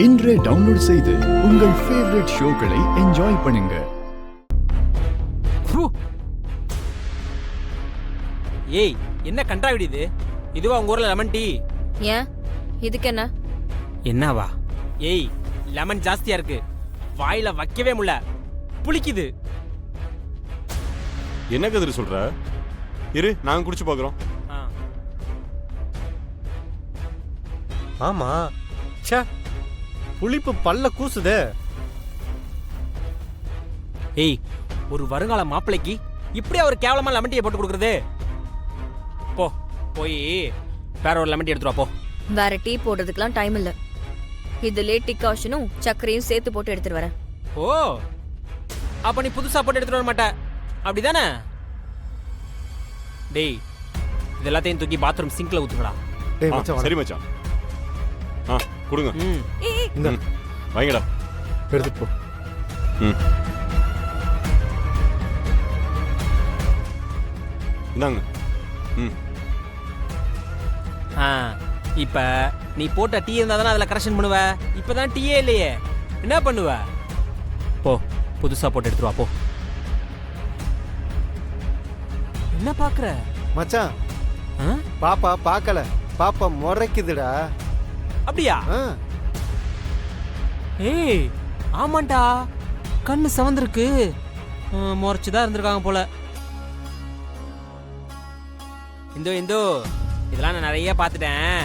இன்றே டவுன்லோட் செய்து உங்கள் ஃபேவரட் ஷோக்களை என்ஜாய் பண்ணுங்க. ஏய், என்ன கண்டாவிடி இது? இதுவா உங்க ஊர்ல லெமன் டீ? ஏன் இதுக்கு என்ன? என்னவா? ஏய், லெமன் ஜாஸ்தியா இருக்கு, வாயில வைக்கவே முடியல, புளிக்குது. என்ன கதிர சொல்ற? இரு, நாங்க குடிச்சு பாக்குறோம். ஆமா, ச்சே, புளிப்பு பல்ல கூசுதே. ஏய், ஒரு வருங்கால மாப்பிள்ளைக்கு இப்படியா ஒரு கேவலமா லெமன் டீயை போட்டு கொடுக்குறது? போ, போய் வேற ஒரு லெமன் டீ எடுத்துட்டு வா போ. வேற டீ போடுறதுக்குலாம் டைம் இல்ல. இதுல டிகாஷனும் சர்க்கரையும் சேர்த்து போட்டு எடுத்துட்டு வரேன். ஓ, அப்ப நீ புதுசா போட்டு எடுத்துட்டு வர மாட்ட, அப்படிதானே? டேய், இது எல்லாத்தையும் தூக்கி பாத்ரூம் சிங்க்ல ஊத்துங்கடா. டேய் மச்சான், சரி மச்சான். கொடுங்க. இந்த வாங்கடா, எடுத்துட்டு போ. இந்தாங்க. இப்ப நீ போட்ட டீ இருந்தா தானே அதுல கரெக்ஷன் பண்ணுவ. இப்பதான் டீயே இல்லையே, என்ன பண்ணுவ? போ, புதுசா போட்டு எடுத்துட்டு வா போ. என்ன பாக்குற மச்சான்? பாப்பா பார்க்கல, பாப்பா முறைக்குதுடா. அப்படியா? ஏய், ஆமாண்டா, கண்ணு சவந்திருக்கு, முறைச்சுதான் இருந்திருக்காங்க போல. இந்தோ இதெல்லாம் நான் நிறைய பார்த்துட்டேன்.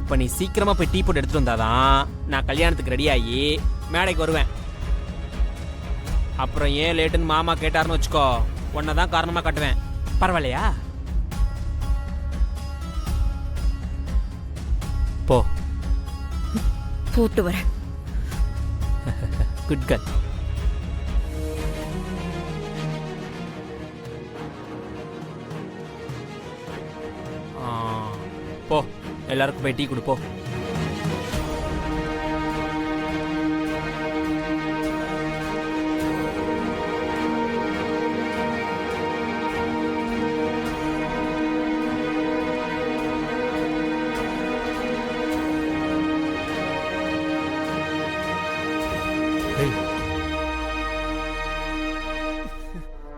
இப்ப நீ சீக்கிரமா போய் டீ போட்டு எடுத்துட்டு வந்தாதான் நான் கல்யாணத்துக்கு ரெடி ஆகி மேடைக்கு வருவேன். அப்புறம் ஏன் லேட்டுன்னு மாமா கேட்டாருன்னு வச்சுக்கோ, உன்னதான் காரணமா காட்டுவேன். பரவாயில்லையா? போ, போட்டு வரேன். Good girl. போ, எல்லாருக்கும் போய் டீ கொடுப்போ.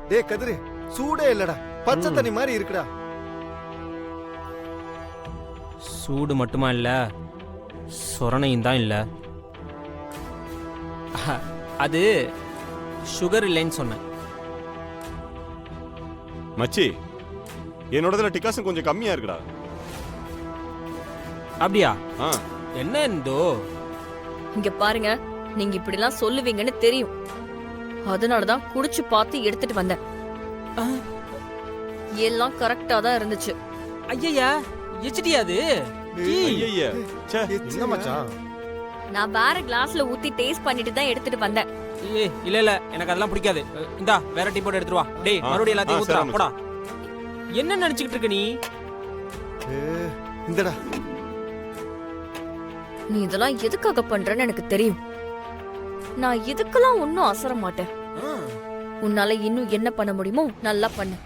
டேய் கதிரு, சூடே இல்லடா, பச்சை தண்ணி மாதிரி இருக்குடா. சூடு மட்டுமா இல்ல, சொரணையும் தான் இல்ல. அது சுகர் இல்லைன்னு சொன்னேன். மச்சி, என்னோடதுல டிகாசன் கொஞ்சம் கம்மியா இருக்குடா. அப்படியா? என்ன இந்தோ? இங்க பாருங்க, நீங்க இப்படி எல்லாம் சொல்லுவீங்கன்னு தெரியும், அதனாலதான் குடிச்சு பார்த்து எடுத்துட்டு வந்தேன். எல்லாம் கரெக்டா தான் இருந்துச்சு. ஐயா, எச்சடியா அது? ஐயய்யா, ச்சே, என்ன மச்சான்? நான் வேற கிளாஸ்ல ஊத்தி டேஸ்ட் பண்ணிட்டு தான் எடுத்துட்டு வந்தேன். இல்ல, எனக்கு அதெல்லாம் பிடிக்காது. இந்தா, வேற டீ போட்டு எடுத்துட்டு வா. டேய், மறுபடியும் எல்லாத்தையும் ஊத்துறா போடா. என்ன நினைச்சிட்டு இருக்க நீ? இந்தடா. நீ இதெல்லாம் எதுக்காக பண்றன்னு எனக்கு தெரியும். நான் இதுக்கெல்லாம் ஒன்னும் அசர மாட்டேன். உன்னால இன்னும் என்ன பண்ண முடியுமோ நல்லா பண்ணு.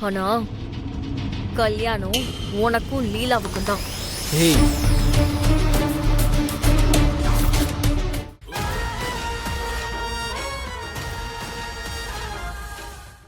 ஆனா கல்யாணம் உனக்கும் லீலாவுக்கும் தான்.